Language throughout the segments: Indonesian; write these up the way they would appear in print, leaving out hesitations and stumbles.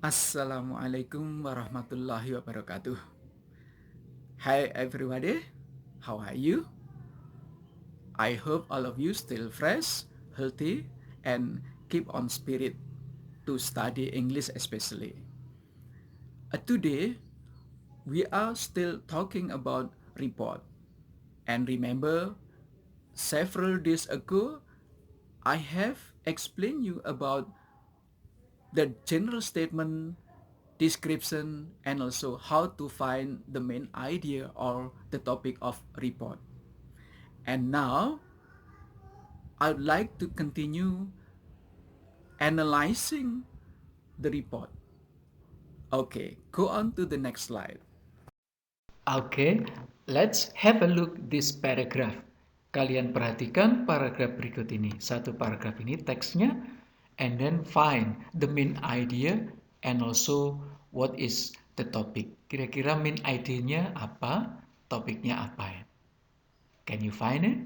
Assalamualaikum warahmatullahi wabarakatuh. Hi everybody, how are you? I hope all of you still fresh, healthy, and keep on spirit to study English especially. Today, we are still talking about report. And remember, several days ago, I have explained you about the general statement, description, and also how to find the main idea or the topic of report. And now I'd like to continue analyzing the report. Okay, go on to the next slide. Okay, let's have a look this paragraph. Kalian perhatikan paragraf berikut ini. Satu paragraf ini teksnya, and then find the main idea and also what is the topic. Kira-kira main idenya apa, topiknya apa ya? Can you find it?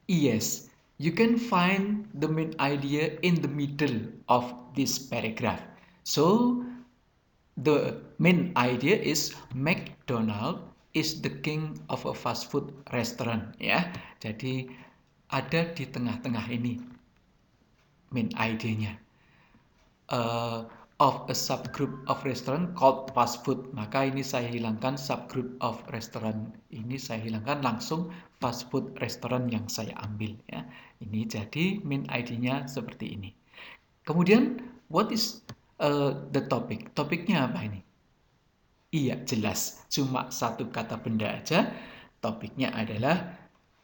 Yes, you can find the main idea in the middle of this paragraph. So, the main idea is McDonald is the king of a fast food restaurant ya. Jadi ada di tengah-tengah ini main idenya. Of a subgroup of restaurant called fast food. Maka ini saya hilangkan subgroup of restaurant. Ini saya hilangkan langsung fast food restaurant yang saya ambil ya. Ini jadi main idenya seperti ini. Kemudian what is the topic? Topiknya apa ini? Iya, jelas. Cuma satu kata benda aja. Topiknya adalah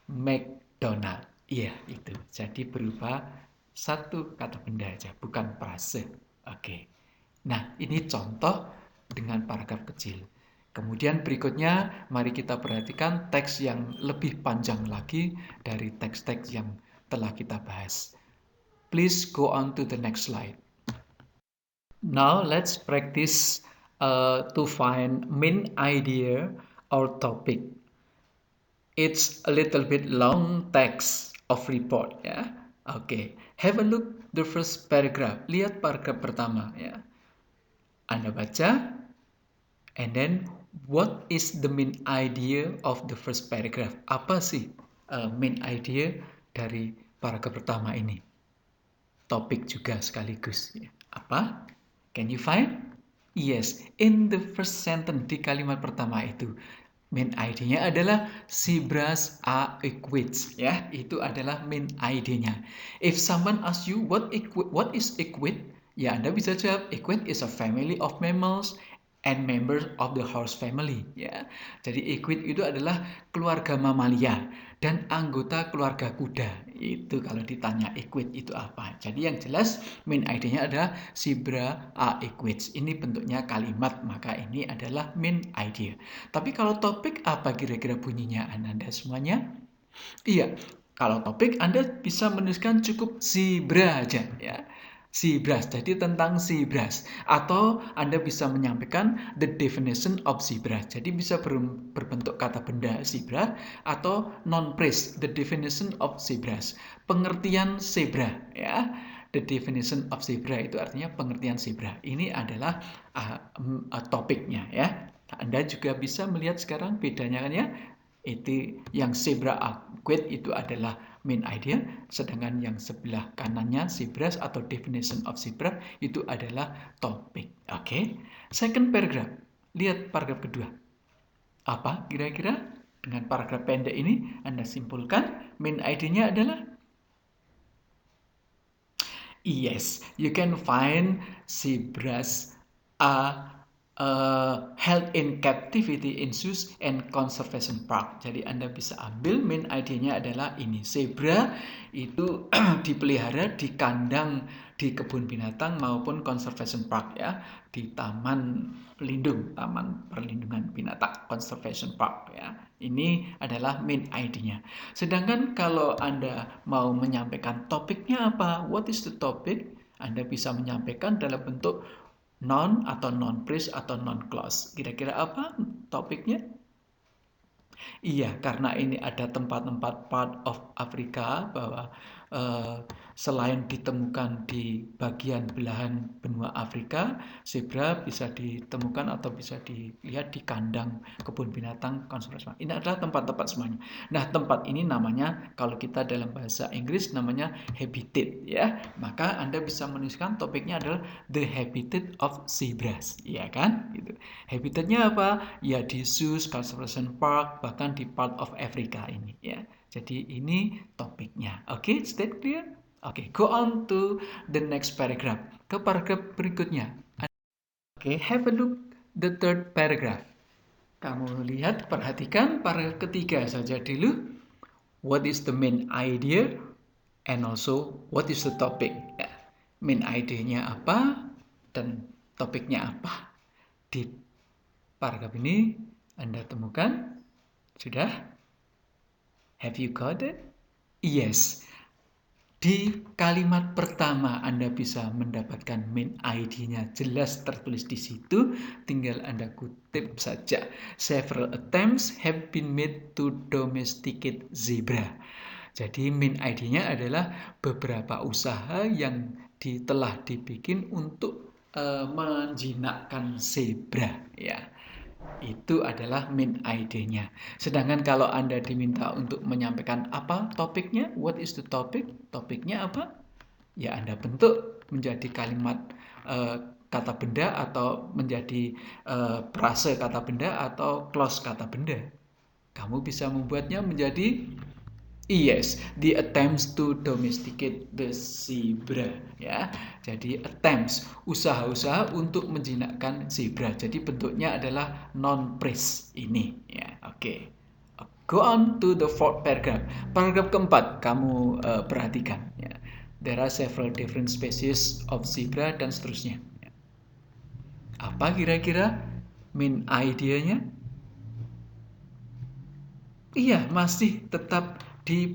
McDonald. Iya, itu. Jadi berupa satu kata benda aja, bukan frase. Oke. Nah, ini contoh dengan paragraf kecil. Kemudian berikutnya, mari kita perhatikan teks yang lebih panjang lagi dari teks-teks yang telah kita bahas. Please go on to the next slide. Now let's practice to find main idea or topic. It's a little bit long text of report ya. Okay, have a look the first paragraph. Lihat paragraf pertama ya. Anda baca, and then what is the main idea of the first paragraph? Apa sih main idea dari paragraf pertama ini? Topik juga sekaligus ya. Apa? Can you find? Yes, in the first sentence di kalimat pertama itu main idenya adalah zebras are equids ya, itu adalah main idenya. If someone asks you what is equid, ya Anda bisa jawab equid is a family of mammals and members of the horse family ya. Jadi equid itu adalah keluarga mamalia dan anggota keluarga kuda. Itu kalau ditanya equid itu apa. Jadi yang jelas main idenya adalah zebra are equids. Ini bentuknya kalimat, maka ini adalah main idea. Tapi kalau topik apa kira-kira bunyinya Anda semuanya? Iya, kalau topik Anda bisa menuliskan cukup zebra aja ya. Zebras, jadi tentang zebras. Atau Anda bisa menyampaikan the definition of zebra. Jadi bisa berbentuk kata benda zebra atau non-phrase, the definition of zebras. Pengertian zebra ya. The definition of zebra itu artinya pengertian zebra. Ini adalah topiknya ya. Anda juga bisa melihat sekarang bedanya kan ya. Itu yang zebra aquid itu adalah main idea, sedangkan yang sebelah kanannya zebras atau definition of zebra itu adalah topik. Oke. Second paragraph. Lihat paragraf kedua. Apa kira-kira dengan paragraf pendek ini Anda simpulkan main idenya adalah yes, you can find zebras are held in captivity in zoos and conservation park. Jadi Anda bisa ambil main idenya adalah ini. Zebra itu dipelihara di kandang di kebun binatang maupun conservation park ya, di taman perlindungan binatang, conservation park ya. Ini adalah main idenya. Sedangkan kalau Anda mau menyampaikan topiknya apa? What is the topic? Anda bisa menyampaikan dalam bentuk non atau non-phrase atau non-clause. Kira-kira apa topiknya? Iya, karena ini ada tempat-tempat part of Afrika bahwa selain ditemukan di bagian belahan benua Afrika, zebra bisa ditemukan atau bisa dilihat di kandang kebun binatang konservasi. Ini adalah tempat-tempat semuanya. Nah, tempat ini namanya, kalau kita dalam bahasa Inggris namanya habitat, ya. Maka Anda bisa menuliskan topiknya adalah the habitat of zebras, ya kan? Gitu. Habitatnya apa? Ya di zoos, conservation park, bahkan di part of Africa ini, ya. Jadi ini topiknya. Oke, stay clear? Oke, go on to the next paragraph. Ke paragraf berikutnya. Oke, have a look the third paragraph. Kamu lihat, perhatikan paragraf ketiga saja dulu. What is the main idea? And also, what is the topic? Ya, main idea-nya apa? Dan topiknya apa? Di paragraf ini Anda temukan? Sudah? Have you got it? Yes. Di kalimat pertama Anda bisa mendapatkan main ID-nya jelas tertulis di situ, tinggal Anda kutip saja. Several attempts have been made to domesticate zebra. Jadi main ID-nya adalah beberapa usaha yang telah dibikin untuk menjinakkan zebra, ya. Itu adalah main ID-nya. Sedangkan kalau Anda diminta untuk menyampaikan apa topiknya, what is the topic? Topiknya apa? Ya Anda bentuk menjadi kalimat kata benda atau menjadi frase kata benda atau clause kata benda. Kamu bisa membuatnya menjadi yes, the attempts to domesticate the zebra, ya. Jadi attempts, usaha-usaha untuk menjinakkan zebra. Jadi bentuknya adalah non phrase ini, ya. Oke. Go on to the fourth paragraph. Paragraf keempat kamu perhatikan, ya. There are several different species of zebra dan seterusnya. Apa kira-kira main idea-nya? Iya, masih tetap di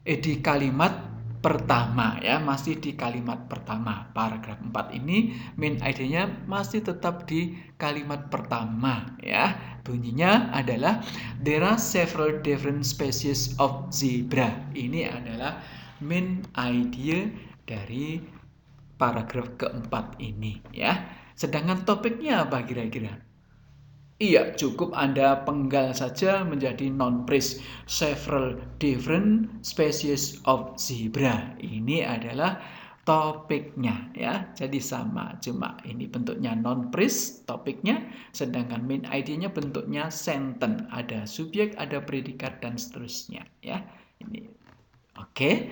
di kalimat pertama, ya, masih di kalimat pertama. Paragraf 4 ini main idenya masih tetap di kalimat pertama, ya. Bunyinya adalah there are several different species of zebra. Ini adalah main idea dari paragraf keempat ini, ya. Sedangkan topiknya apa kira-kira? Iya, cukup Anda penggal saja menjadi non-phrase. Several different species of zebra. Ini adalah topiknya, ya. Jadi sama, cuma ini bentuknya non-phrase topiknya, sedangkan main idea-nya bentuknya sentence. Ada subjek, ada predikat dan seterusnya, ya. Ini. Oke.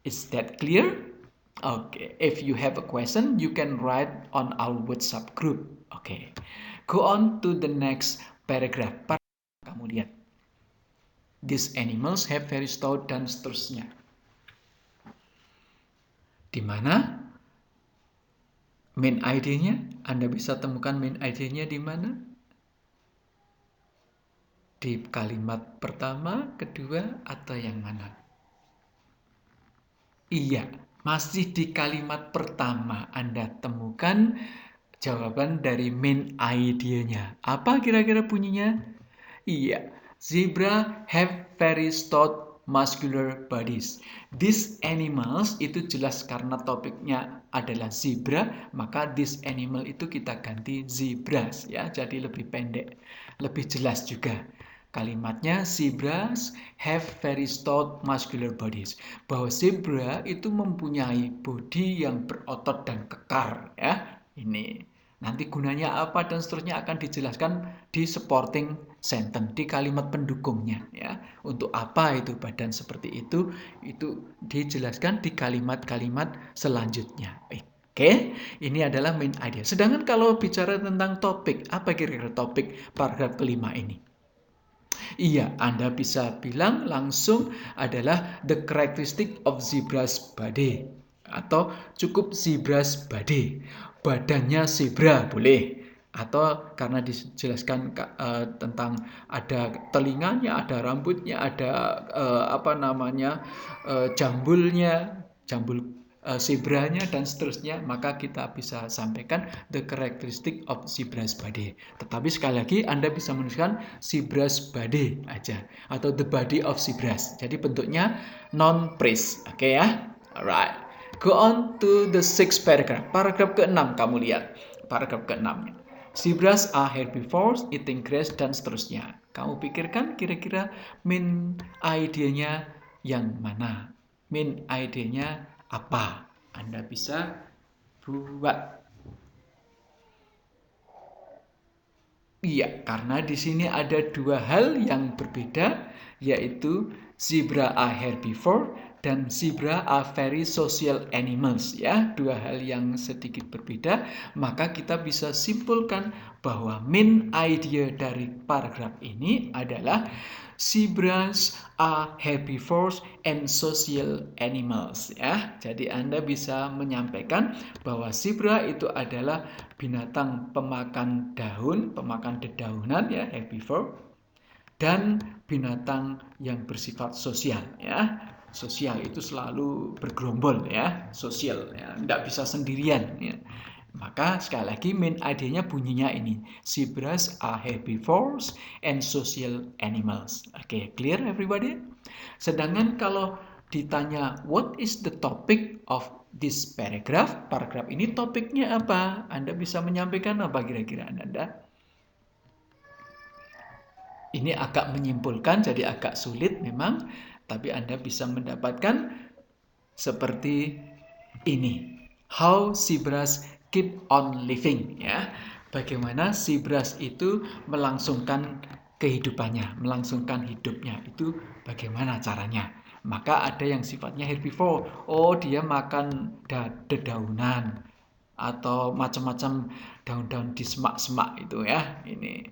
Is that clear? Okay, if you have a question, you can write on our WhatsApp group. Okay, go on to the next paragraph. Kamu lihat, these animals have very stout dan seterusnya. Di mana main ID-nya? Anda bisa temukan main ID-nya di mana? Di kalimat pertama, kedua, atau yang mana? Iya, masih di kalimat pertama Anda temukan jawaban dari main idea-nya. Apa kira-kira bunyinya? Iya, zebra have very stout muscular bodies. These animals itu jelas karena topiknya adalah zebra, maka this animal itu kita ganti zebras, ya, jadi lebih pendek, lebih jelas juga. Kalimatnya zebras have very stout muscular bodies. Bahwa zebra itu mempunyai bodi yang berotot dan kekar, ya. Ini nanti gunanya apa dan seterusnya akan dijelaskan di supporting sentence, di kalimat pendukungnya, ya. Untuk apa itu badan seperti itu dijelaskan di kalimat-kalimat selanjutnya. Oke, ini adalah main idea. Sedangkan kalau bicara tentang topik, apa kira-kira topik paragraf kelima ini? Iya, Anda bisa bilang langsung adalah the characteristic of zebra's body. Atau cukup zebra's body. Badannya zebra boleh. Atau karena dijelaskan tentang ada telinganya, ada rambutnya, ada jambulnya, jambul zebranya dan seterusnya, maka kita bisa sampaikan the characteristic of zebra's body. Tetapi sekali lagi Anda bisa menuliskan zebra's body aja atau the body of zebras. Jadi bentuknya non-phrase. Oke ya. Alright. Go on to the sixth paragraph. Paragraf ke-6 kamu lihat. Paragraf ke-6-nya. Zebras are herbivores, eating grass, dan seterusnya. Kamu pikirkan kira-kira main idenya yang mana? Main idenya apa? Anda bisa buat. Iya, karena di sini ada dua hal yang berbeda, yaitu zebra are herbivore dan zebra are very social animals, ya. Dua hal yang sedikit berbeda, maka kita bisa simpulkan bahwa main idea dari paragraf ini adalah zebras are herbivores and social animals, ya. Jadi Anda bisa menyampaikan bahwa zebra itu adalah binatang pemakan daun, pemakan dedaunan, ya, herbivore, dan binatang yang bersifat sosial, ya. Sosial itu selalu bergerombol, ya, sosial, ya, tidak bisa sendirian, ya. Maka sekali lagi main idenya bunyinya ini, zebras are herbivores and social animals. Oke, clear everybody? Sedangkan kalau ditanya what is the topic of this paragraph, paragraf ini topiknya apa? Anda bisa menyampaikan apa kira-kira Anda? Ini agak menyimpulkan, jadi agak sulit memang, tapi Anda bisa mendapatkan seperti ini. How zebras keep on living, ya. Bagaimana zebras itu melangsungkan kehidupannya, melangsungkan hidupnya, itu bagaimana caranya. Maka ada yang sifatnya herbivore. Oh, dia makan dedaunan atau macam-macam daun-daun di semak-semak itu, ya. Ini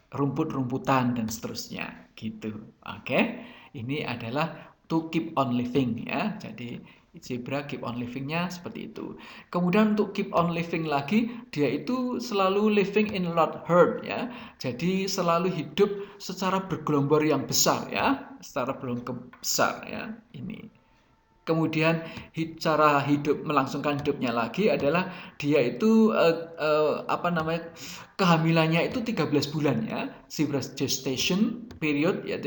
rumput-rumputan dan seterusnya gitu. Oke. Ini adalah to keep on living, ya. Jadi zebra keep on living-nya seperti itu. Kemudian untuk keep on living lagi, dia itu selalu living in large herd, ya. Jadi selalu hidup secara bergelombor yang besar, ya. Secara bergelombor besar, ya. Ini. Kemudian cara hidup melangsungkan hidupnya lagi adalah dia itu kehamilannya itu 13 bulan, ya. Zebra gestation period, ya,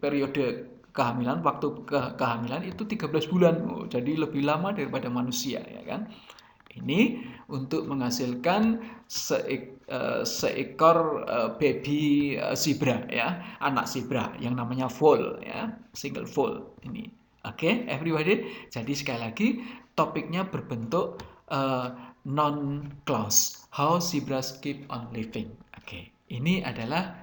periode kehamilan, waktu kehamilan itu 13 bulan. Oh, jadi lebih lama daripada manusia, ya kan. Ini untuk menghasilkan seekor baby zebra, ya, anak zebra yang namanya foal, ya, single foal ini. Oke, everybody. Jadi sekali lagi topiknya berbentuk non-clause. How zebras keep on living. Oke, ini adalah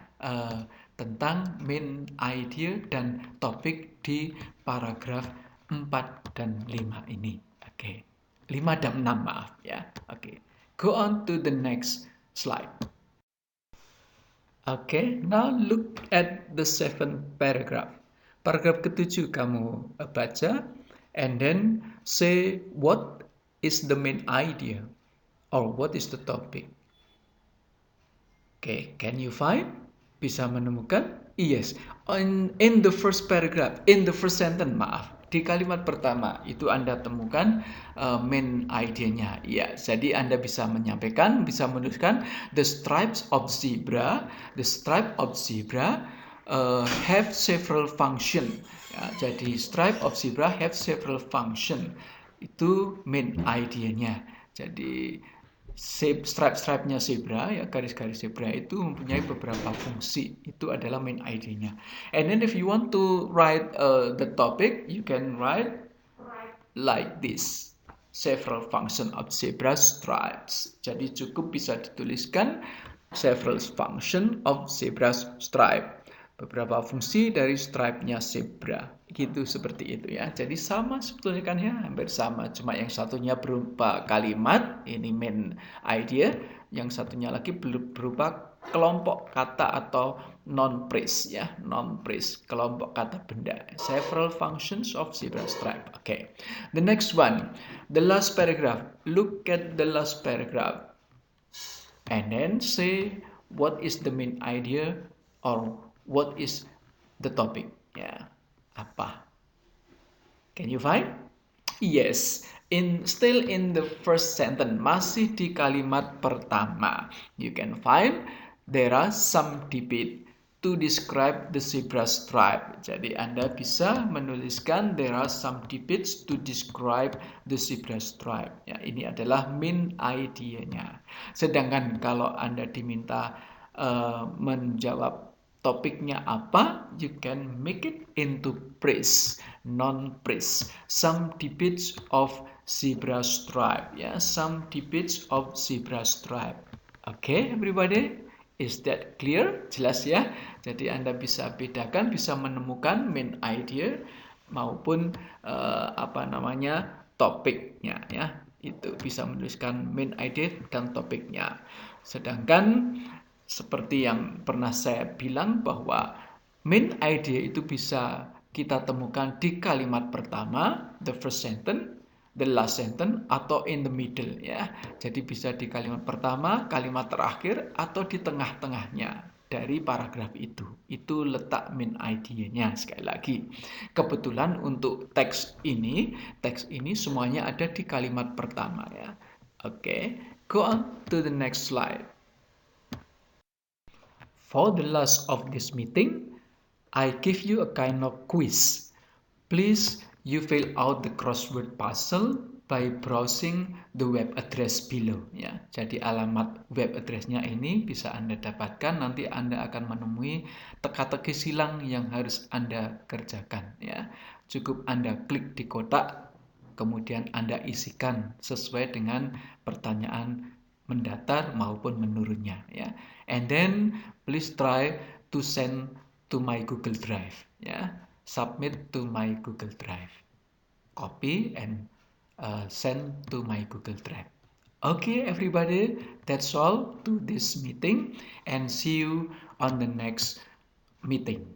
tentang main idea dan topik di paragraf 4 dan 5 ini. Oke. 5 dan 6, maaf, ya. Oke. Go on to the next slide. Okay, now look at the 7th paragraph. Paragraf ke-7 kamu baca and then say what is the main idea or what is the topic. Okay, can you find? Bisa menemukan? Yes, in the first paragraph, in the first sentence, maaf. Di kalimat pertama itu Anda temukan main idenya. Ya, jadi Anda bisa menyampaikan, bisa menuliskan the stripes of zebra. The stripe of zebra have several function. Ya, jadi stripe of zebra have several function. Itu main idenya. Jadi stripe-stripe-nya zebra, ya, garis-garis zebra itu mempunyai beberapa fungsi. Itu adalah main idenya. And then if you want to write the topic, you can write like this. Several function of zebra stripes. Jadi cukup bisa dituliskan several function of zebra stripe. Beberapa fungsi dari stripe-nya zebra. Gitu, seperti itu, ya. Jadi sama sebetulnya kan, ya, hampir sama. Cuma yang satunya berupa kalimat, ini main idea. Yang satunya lagi berupa kelompok kata atau non-phrase, ya. Non-phrase, kelompok kata benda. Several functions of zebra stripe. Okay. The next one, the last paragraph. Look at the last paragraph. And then say what is the main idea or what is the topic, ya. Apa? Can you find? Yes, Still in the first sentence, masih di kalimat pertama. You can find there are some debate to describe the zebra stripe. Jadi Anda bisa menuliskan there are some debates to describe the zebra stripe. Ya, ini adalah main idea-nya. Sedangkan kalau Anda diminta menjawab topiknya apa, you can make it into praise, non-praise. Some debates of zebra stripe, ya, some debates of zebra stripe. Okay, everybody, is that clear? Jelas ya. Jadi Anda bisa bedakan, bisa menemukan main idea maupun topiknya, ya. Itu bisa menuliskan main idea dan topiknya. Sedangkan seperti yang pernah saya bilang bahwa main idea itu bisa kita temukan di kalimat pertama, the first sentence, the last sentence, atau in the middle, ya. Jadi bisa di kalimat pertama, kalimat terakhir, atau di tengah-tengahnya dari paragraf itu. Itu letak main idea-nya. Sekali lagi, kebetulan untuk teks ini semuanya ada di kalimat pertama, ya. Oke, go on to the next slide. For the last of this meeting, I give you a kind of quiz. Please, you fill out the crossword puzzle by browsing the web address below. Ya, jadi alamat web addressnya ini bisa Anda dapatkan. Nanti Anda akan menemui teka-teki silang yang harus Anda kerjakan. Ya, cukup Anda klik di kotak, kemudian Anda isikan sesuai dengan pertanyaan mendatar maupun menurunnya, ya. And then please try to send to my Google Drive, ya. Submit to my Google Drive. Copy and send to my Google Drive. Okay, everybody, that's all to this meeting, and see you on the next meeting.